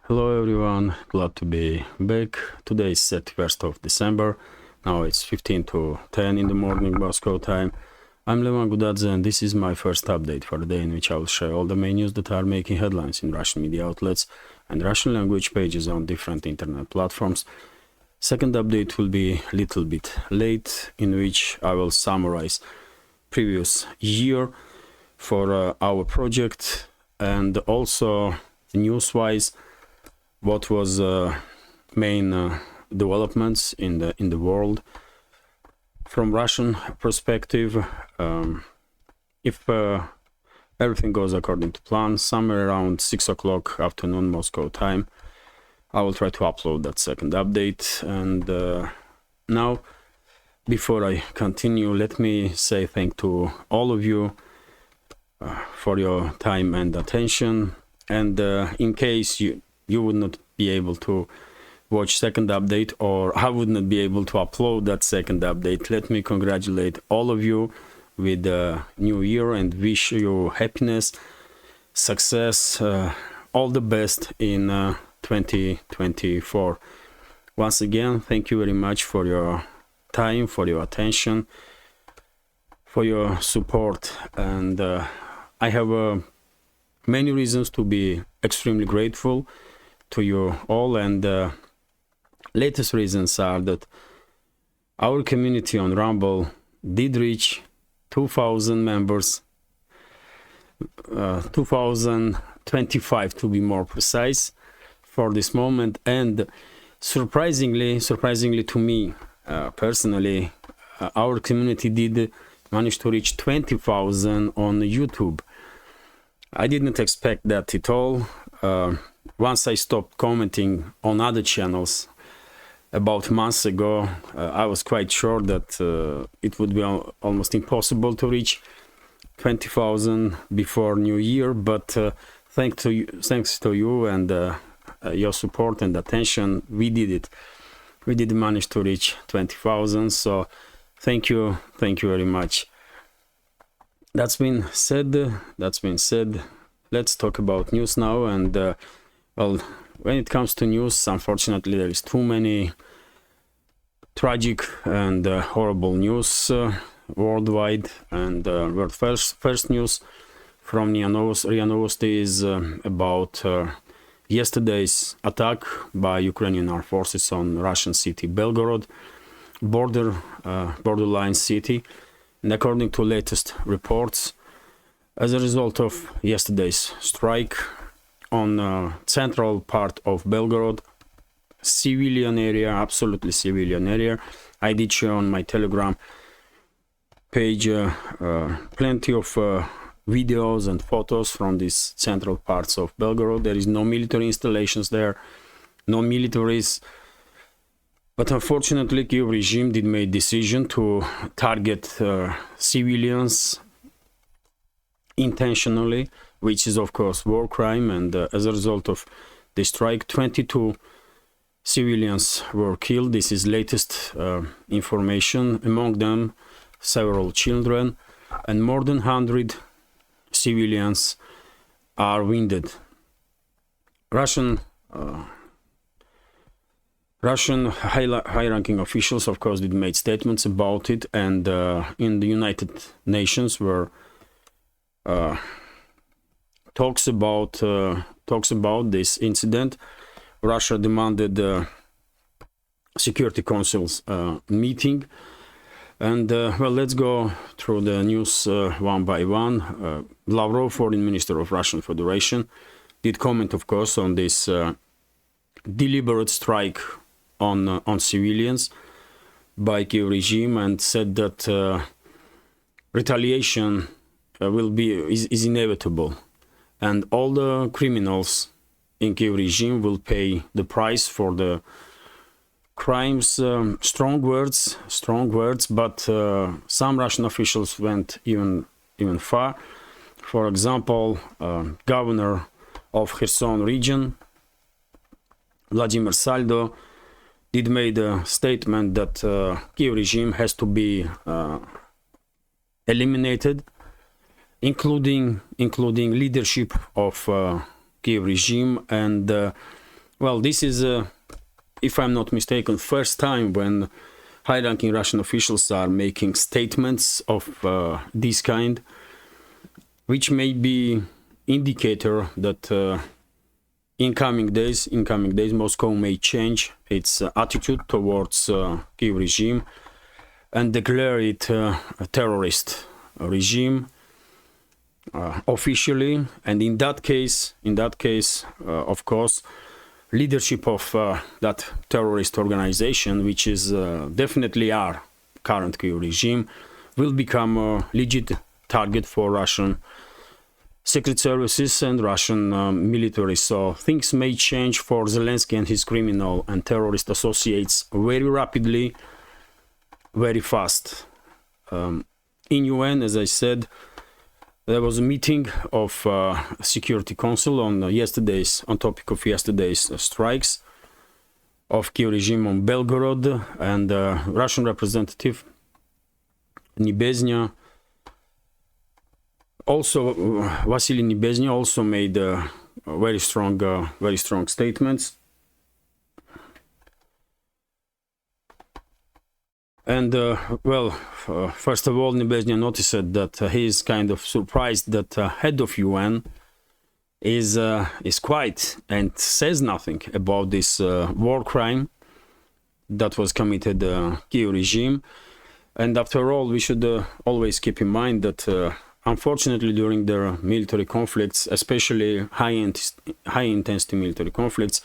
Hello everyone, glad to be back. Today is 31st of December. Now it's 15 to 10 in the morning Moscow time. I'm Levan Gudadze and this is my first update for the day in which I will share all the main news that are making headlines in Russian media outlets and Russian language pages on different internet platforms. Second update will be a little bit late, in which I will summarize previous year for our project and also news-wise what was main developments in the world from Russian perspective. If everything goes according to plan, somewhere around 6 o'clock afternoon Moscow time, I will try to upload that second update. And now, before I continue, let me say thank to all of you for your time and attention. And in case you would not be able to watch second update, or I would not be able to upload that second update, let me congratulate all of you with the new year and wish you happiness, success, all the best in 2024. Once again, thank you very much for your time, for your attention, for your support, and I have many reasons to be extremely grateful to you all, and latest reasons are that our community on Rumble did reach 2,000 members, 2025 to be more precise for this moment, and surprisingly to me personally, our community did manage to reach 20,000 on YouTube. I didn't expect that at all. Once I stopped commenting on other channels about months ago, I was quite sure that it would be almost impossible to reach 20,000 before New Year, but thanks to you and your support and attention, we did it. We did manage to reach 20,000, so thank you very much. That's been said. Let's talk about news now. And well, when it comes to news, unfortunately, there is too many tragic and horrible news worldwide. And first news from RIA Novosti is about yesterday's attack by Ukrainian armed forces on Russian city Belgorod, borderline city. And according to latest reports, as a result of yesterday's strike on central part of Belgorod, civilian area, absolutely civilian area, I did share on my Telegram page plenty of videos and photos from these central parts of Belgorod. There is no military installations there, no militaries. But unfortunately, Kyiv regime did make decision to target civilians intentionally, which is of course war crime. And as a result of the strike, 22 civilians were killed. This is latest information. Among them, several children, and more than 100 civilians are wounded. Russian high-ranking officials, of course, did make statements about it, and in the United Nations were talks about this incident. Russia demanded Security Council's meeting, and well, let's go through the news one by one. Lavrov, Foreign Minister of Russian Federation, did comment, of course, on this deliberate strike on civilians by Kyiv regime, and said that retaliation is inevitable, and all the criminals in Kyiv regime will pay the price for the crimes. Strong words, but some Russian officials went even far. For example, governor of Kherson region, Vladimir Saldo, did made a statement that Kyiv regime has to be eliminated, including leadership of Kyiv regime, and Well, this is, if I'm not mistaken, first time when high-ranking Russian officials are making statements of this kind, which may be indicator that in coming days, Moscow may change its attitude towards Kiev regime and declare it a terrorist regime officially. And in that case, of course, leadership of that terrorist organization, which is definitely our current Kiev regime, will become a legit target for Russian secret services and Russian military. So things may change for Zelensky and his criminal and terrorist associates very rapidly, very fast. In UN, as I said, there was a meeting of Security Council on topic of yesterday's strikes of Kiev regime on Belgorod, and Russian representative Nebezhny, also Vasily Nebezhny, also made very strong statements. And first of all, Nebezhny noticed that he is kind of surprised that head of UN is quiet and says nothing about this war crime that was committed Kiev regime. And after all, we should always keep in mind that unfortunately during the military conflicts, especially high-intensity military conflicts,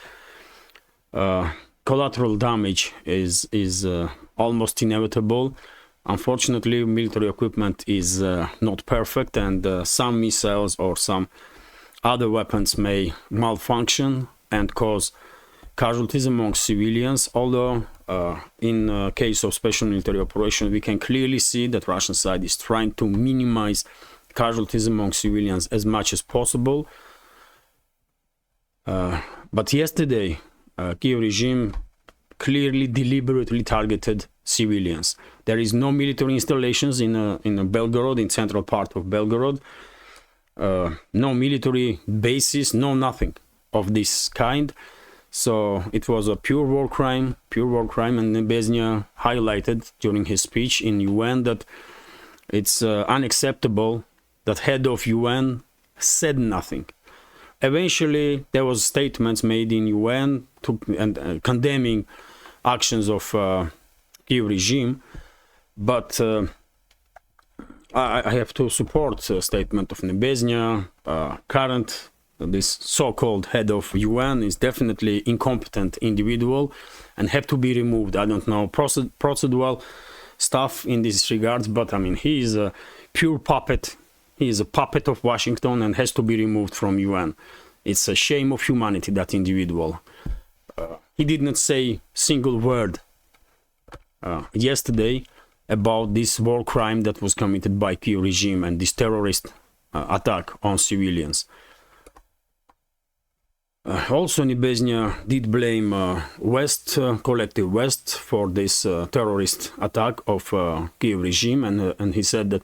collateral damage is almost inevitable. Unfortunately, military equipment is not perfect, and some missiles or some other weapons may malfunction and cause casualties among civilians. Although in case of special military operation, we can clearly see that Russian side is trying to minimize casualties among civilians as much as possible. But yesterday, Kiev regime clearly, deliberately targeted civilians. There is no military installations in Belgorod, in central part of Belgorod. No military bases, no nothing of this kind. So it was a pure war crime, and Nebezhny highlighted during his speech in UN that it's unacceptable that head of UN said nothing. Eventually, there was statements made in UN condemning actions of Kiev regime, but I have to support the statement of Nebezhny. This so-called head of UN is definitely incompetent individual and have to be removed. I don't know procedural stuff in this regards, but I mean, he is a pure puppet. He is a puppet of Washington and has to be removed from UN. It's a shame of humanity, that individual. He did not say single word yesterday about this war crime that was committed by Kiev regime and this terrorist attack on civilians. Also, Nebezhny did blame collective West for this terrorist attack of Kiev regime, and he said that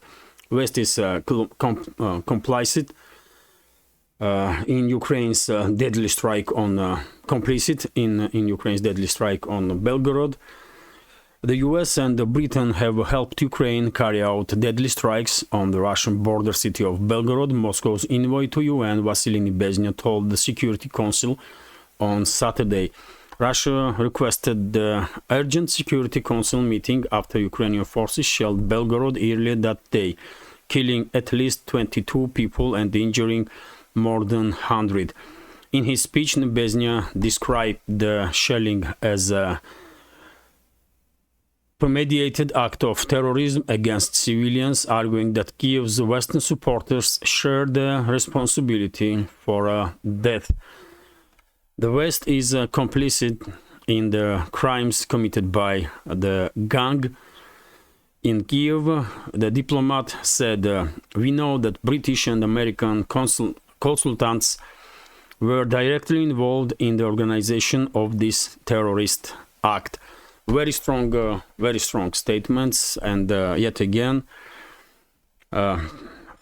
West is complicit in Ukraine's deadly strike on complicit in Ukraine's deadly strike on Belgorod. The US and Britain have helped Ukraine carry out deadly strikes on the Russian border city of Belgorod. Moscow's envoy to UN, Vasily Nebezhny, told the Security Council on Saturday. Russia requested the urgent Security Council meeting after Ukrainian forces shelled Belgorod earlier that day, killing at least 22 people and injuring more than 100. In his speech, Nebezhny described the shelling as a premeditated act of terrorism against civilians, arguing that Kiev's Western supporters share the responsibility for death. The West is complicit in the crimes committed by the gang in Kiev. The diplomat said, "We know that British and American consultants were directly involved in the organization of this terrorist act." Very strong statements, and yet again,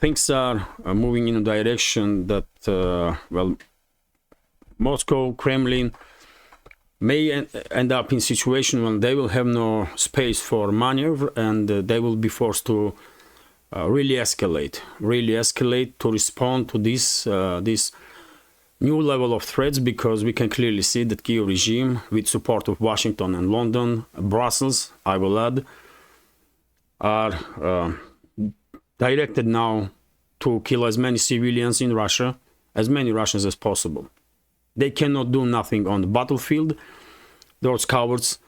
things are moving in a direction that, Moscow, Kremlin may end up in situation when they will have no space for maneuver, and they will be forced to really escalate to respond to this new level of threats, because we can clearly see that Kyiv regime, with support of Washington and London, Brussels, I will add, are directed now to kill as many civilians in Russia, as many Russians as possible. They cannot do nothing on the battlefield. Those cowards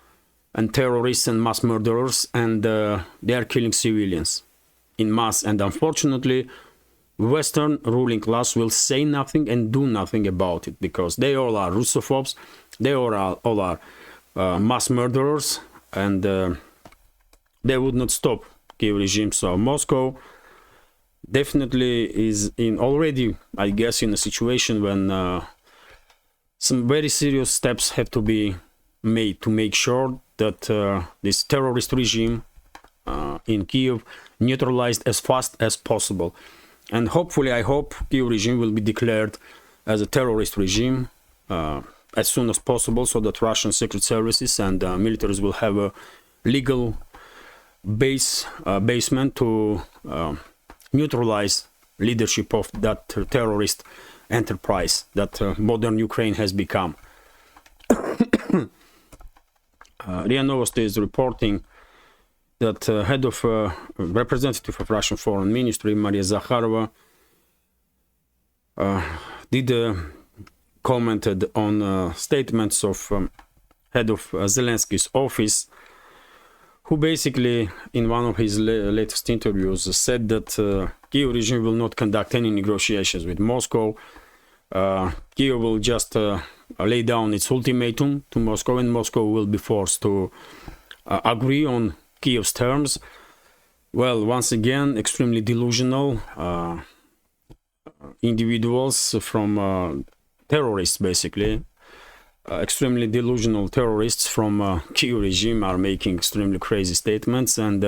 and terrorists and mass murderers, and they are killing civilians in mass. And unfortunately, Western ruling class will say nothing and do nothing about it, because they all are Russophobes, they all are mass murderers, and they would not stop Kyiv regime. So Moscow definitely is already, I guess, in a situation when some very serious steps have to be made to make sure that this terrorist regime in Kyiv neutralized as fast as possible. And hopefully, I hope Kyiv regime will be declared as a terrorist regime as soon as possible, so that Russian secret services and militaries will have a legal basement to neutralize leadership of that terrorist enterprise that modern Ukraine has become. RIA Novosti is reporting that head of representative of Russian Foreign Ministry, Maria Zakharova, commented on statements of head of Zelensky's office, who basically, in one of his latest interviews, said that Kyiv regime will not conduct any negotiations with Moscow. Kyiv will just lay down its ultimatum to Moscow, and Moscow will be forced to agree on Kyiv's terms. Well, once again, extremely delusional individuals from terrorists, basically. Extremely delusional terrorists from Kyiv regime are making extremely crazy statements, and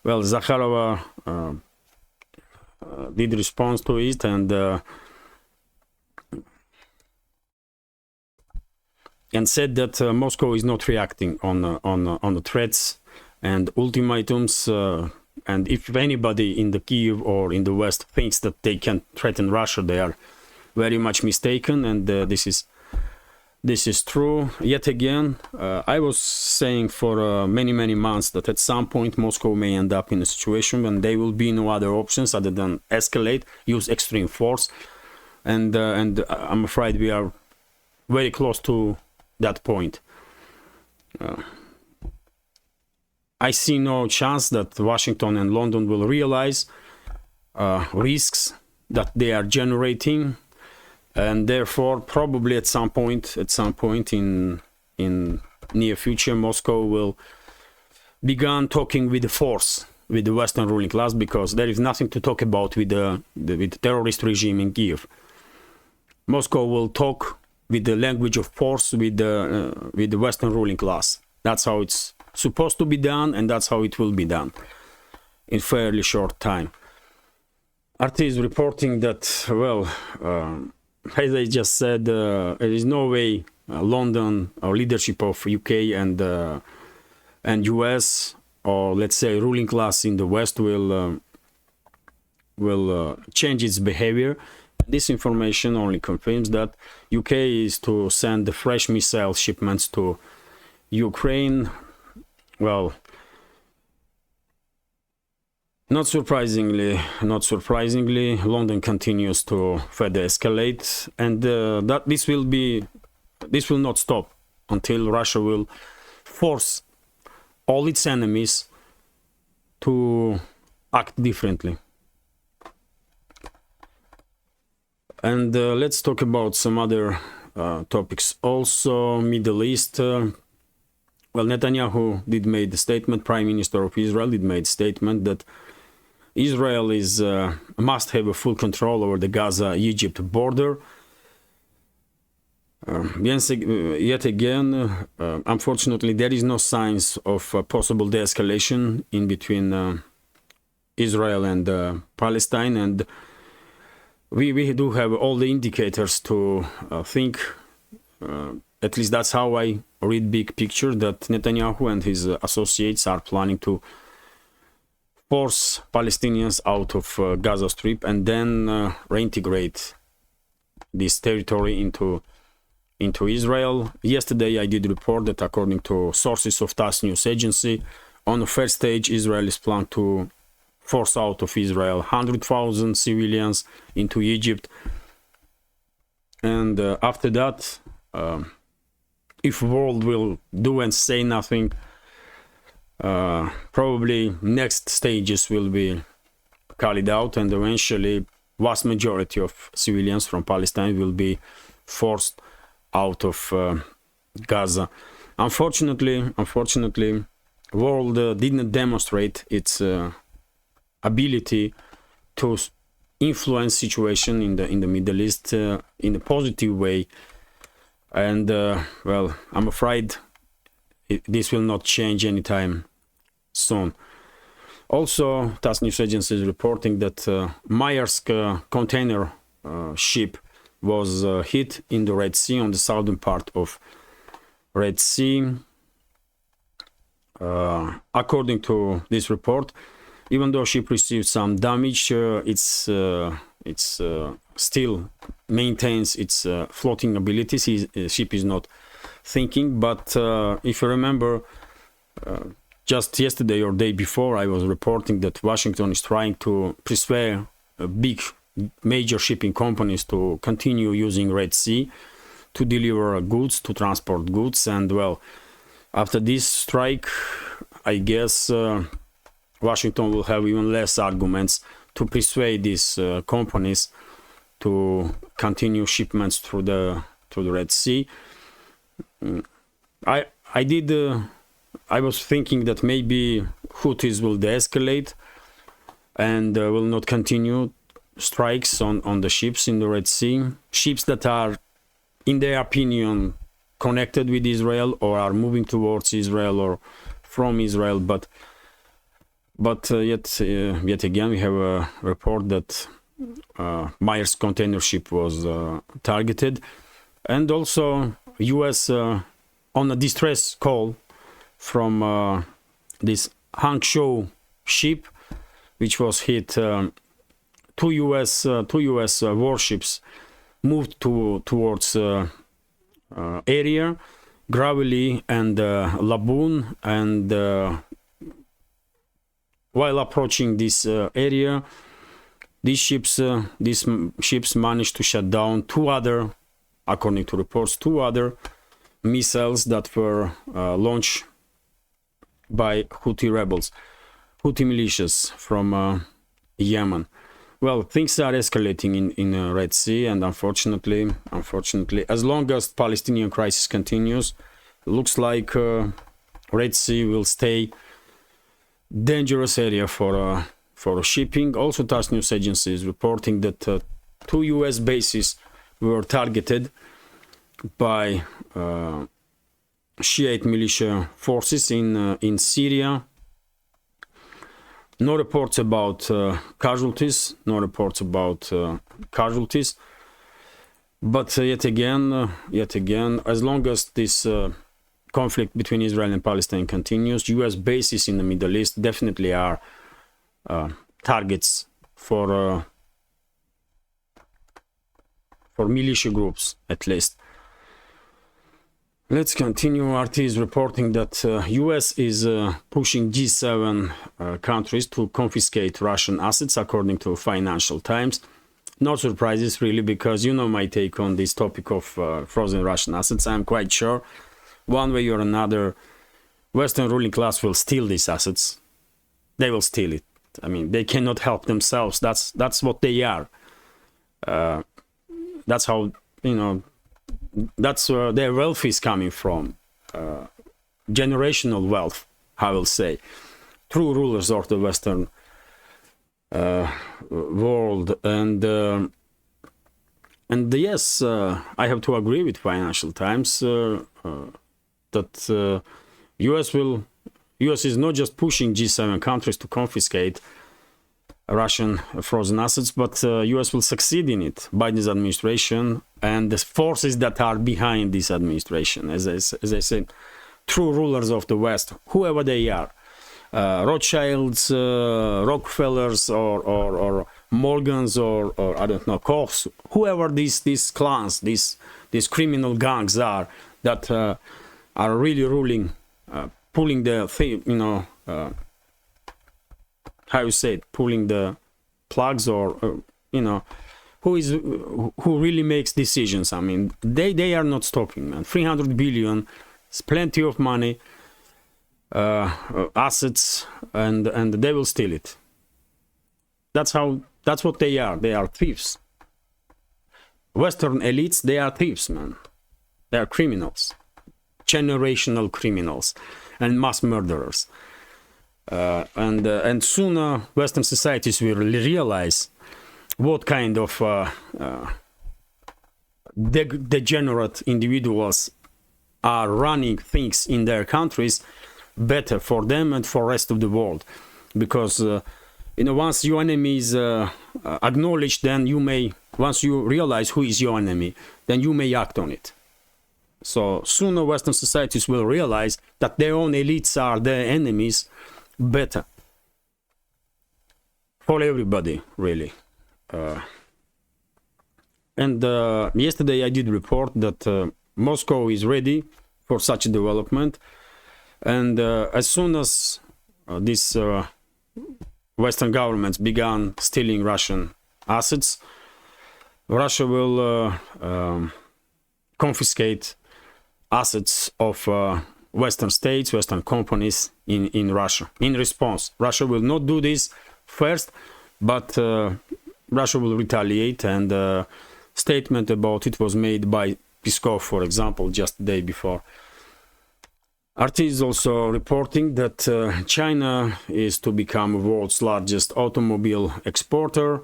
well, Zakharova did respond to it, and said that Moscow is not reacting on the threats and ultimatums, and if anybody in the Kyiv or in the West thinks that they can threaten Russia, they are very much mistaken, and this is true. Yet again, I was saying for many months that at some point Moscow may end up in a situation when there will be no other options other than escalate, use extreme force, and I'm afraid we are very close to that point. I see no chance that Washington and London will realize risks that they are generating, and therefore probably at some point in near future, Moscow will begin talking with the force with the Western ruling class, because there is nothing to talk about with the terrorist regime in Kyiv. Moscow will talk with the language of force with the Western ruling class. That's how it's supposed to be done, and that's how it will be done in fairly short time. RT is reporting that, well, as I just said, there is no way London or leadership of UK and US, or let's say ruling class in the West, will change its behavior. This information only confirms that UK is to send the fresh missile shipments to Ukraine. Well, not surprisingly, London continues to further escalate, and that this will not stop until Russia will force all its enemies to act differently. And let's talk about some other topics. Also, Middle East. Well, Netanyahu did make the statement. Prime Minister of Israel did make the statement that Israel must have a full control over the Gaza-Egypt border. Yet again, unfortunately, there is no signs of possible de-escalation in between Israel and Palestine, and we do have all the indicators to think at least that's how I read big picture, that Netanyahu and his associates are planning to force Palestinians out of Gaza Strip and then reintegrate this territory into Israel. Yesterday I did report that according to sources of TASS news agency, on the first stage Israel is planned to force out of Israel 100,000 civilians into Egypt, and after that, if world will do and say nothing, probably next stages will be carried out, and eventually vast majority of civilians from Palestine will be forced out of Gaza. Unfortunately, world didn't demonstrate its ability to influence situation in the Middle East in a positive way, and well, I'm afraid this will not change anytime soon. Also, TASS news agency is reporting that Maersk container ship was hit in the Red Sea, on the southern part of Red Sea. According to this report, even though ship received some damage, it's still maintains its floating abilities. Ship is not sinking, but if you remember, just yesterday or day before, I was reporting that Washington is trying to persuade big major shipping companies to continue using Red Sea to deliver goods, to transport goods. And well, after this strike, I guess Washington will have even less arguments to persuade these companies to continue shipments through the Red Sea. I was thinking that maybe Houthis will de-escalate and will not continue strikes on the ships in the Red Sea, ships that are, in their opinion, connected with Israel or are moving towards Israel or from Israel, but yet again we have a report that Maersk container ship was targeted, and also US on a distress call from this Hangzhou ship, which was hit. Two US warships moved towards area, Gravely and Laboon, and while approaching this area, these ships managed to shut down according to reports, two other missiles that were launched by Houthi militias from Yemen. Well, things are escalating in Red Sea, and unfortunately, as long as Palestinian crisis continues, looks like Red Sea will stay dangerous area for shipping. Also, TASS news agency is reporting that two US bases were targeted by Shiite militia forces in Syria. No reports about casualties. But yet again, as long as this conflict between Israel and Palestine continues, U.S. bases in the Middle East definitely are targets for militia groups, at least. Let's continue. RT is reporting that US is pushing G7 countries to confiscate Russian assets, according to Financial Times. No surprises, really, because you know my take on this topic of frozen Russian assets. I'm quite sure one way or another, Western ruling class will steal these assets. They will steal it. I mean, they cannot help themselves. That's what they are. That's how, that's where their wealth is coming from. Generational wealth, I will say. True rulers of the Western world. And yes, I have to agree with Financial Times that US is not just pushing G7 countries to confiscate Russian frozen assets, but US will succeed in it. Biden's administration and the forces that are behind this administration, as I said, true rulers of the West, whoever they are, Rothschilds, Rockefellers, or Morgans, or I don't know, Kochs, whoever these clans, these criminal gangs are that are really ruling, pulling the thing, how you say it, pulling the plugs, or who really makes decisions. I mean, they are not stopping, man. 300 billion is plenty of money, assets, and they will steal it. That's what they are. They are thieves. Western elites, they are thieves, man. They are criminals, generational criminals, and mass murderers. And sooner Western societies will realize what kind of degenerate individuals are running things in their countries, better for them and for the rest of the world. Because once your enemy is acknowledged, then once you realize who is your enemy, then you may act on it. So sooner Western societies will realize that their own elites are their enemies, better for everybody, really. And yesterday I did report that Moscow is ready for such a development, and as soon as these Western governments began stealing Russian assets, Russia will confiscate assets of Western states, Western companies in Russia. In response, Russia will not do this first, but Russia will retaliate, and a statement about it was made by Peskov, for example, just the day before. RT is also reporting that China is to become the world's largest automobile exporter,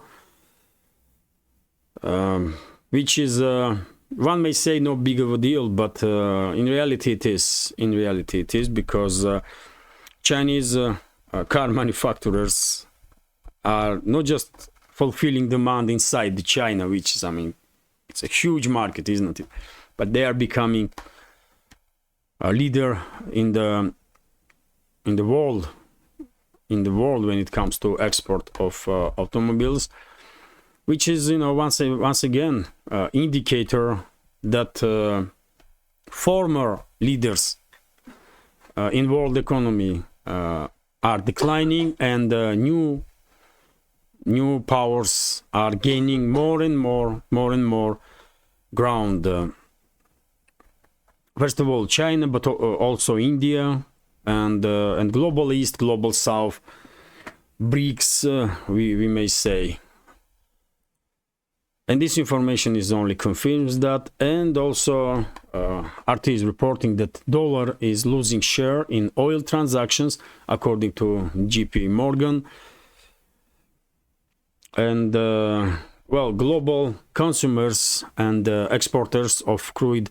which is, one may say, no big of a deal, but in reality it is. In reality it is, because Chinese car manufacturers are not just fulfilling demand inside China, which is, I mean, it's a huge market, isn't it? But they are becoming a leader in the world when it comes to export of automobiles, which is, once again, indicator that former leaders in world economy are declining, and new powers are gaining more and more ground. First of all, China, but also India, and global East, global South, BRICS, we may say. And this information is only confirms that, and also RT is reporting that dollar is losing share in oil transactions, according to JP Morgan. And well, global consumers and exporters of crude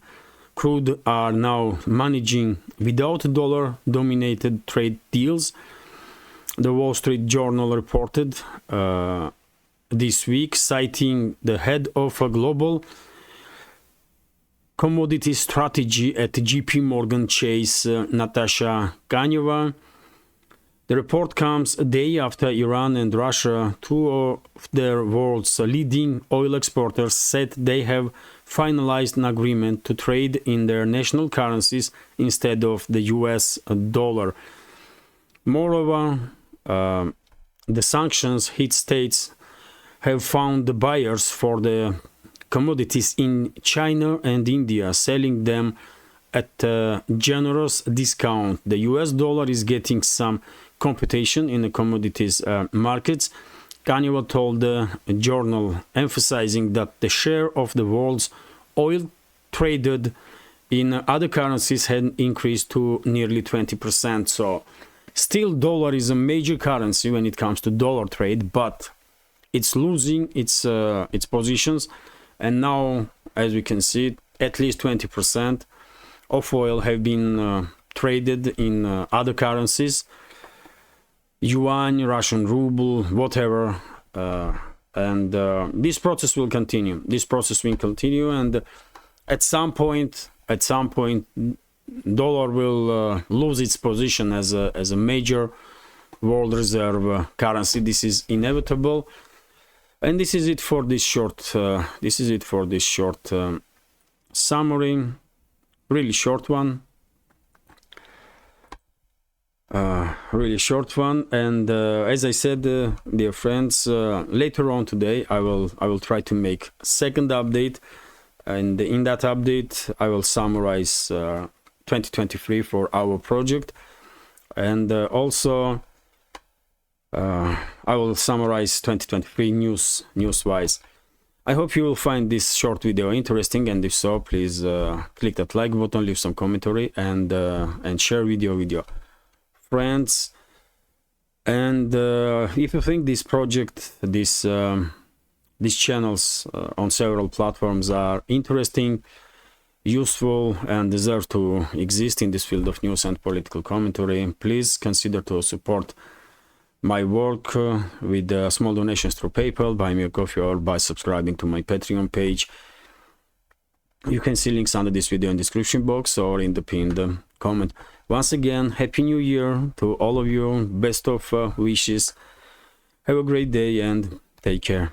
are now managing without dollar-dominated trade deals. The Wall Street Journal reported this week, citing the head of a global commodity strategy at JP Morgan Chase, Natasha Kaneva. The report comes a day after Iran and Russia, two of the world's leading oil exporters, said they have finalized an agreement to trade in their national currencies instead of the US dollar. Moreover, the sanctions hit states have found the buyers for the commodities in China and India, selling them at a generous discount. The US dollar is getting some competition in the commodities markets, Kaneva told the journal, emphasizing that the share of the world's oil traded in other currencies had increased to nearly 20%. So still dollar is a major currency when it comes to dollar trade, but it's losing its positions, and now, as we can see, at least 20% of oil have been traded in other currencies. yuan, Russian ruble, whatever, and this process will continue. This process will continue, and at some point, dollar will lose its position as a major world reserve currency. This is inevitable, and this is it for this short. Summary, really short one. Really short one, and as I said, dear friends, later on today I will try to make a second update, and in that update I will summarize 2023 for our project, and also I will summarize 2023 news-wise. I hope you will find this short video interesting, and if so, please click that like button, leave some commentary, and share video with your friends. And if you think this project, these channels on several platforms are interesting, useful, and deserve to exist in this field of news and political commentary, please consider to support my work with small donations through PayPal, buy me a coffee, or by subscribing to my Patreon page. You can see links under this video in the description box or in the pinned comment. Once again, Happy New Year to all of you. Best of wishes. Have a great day and take care.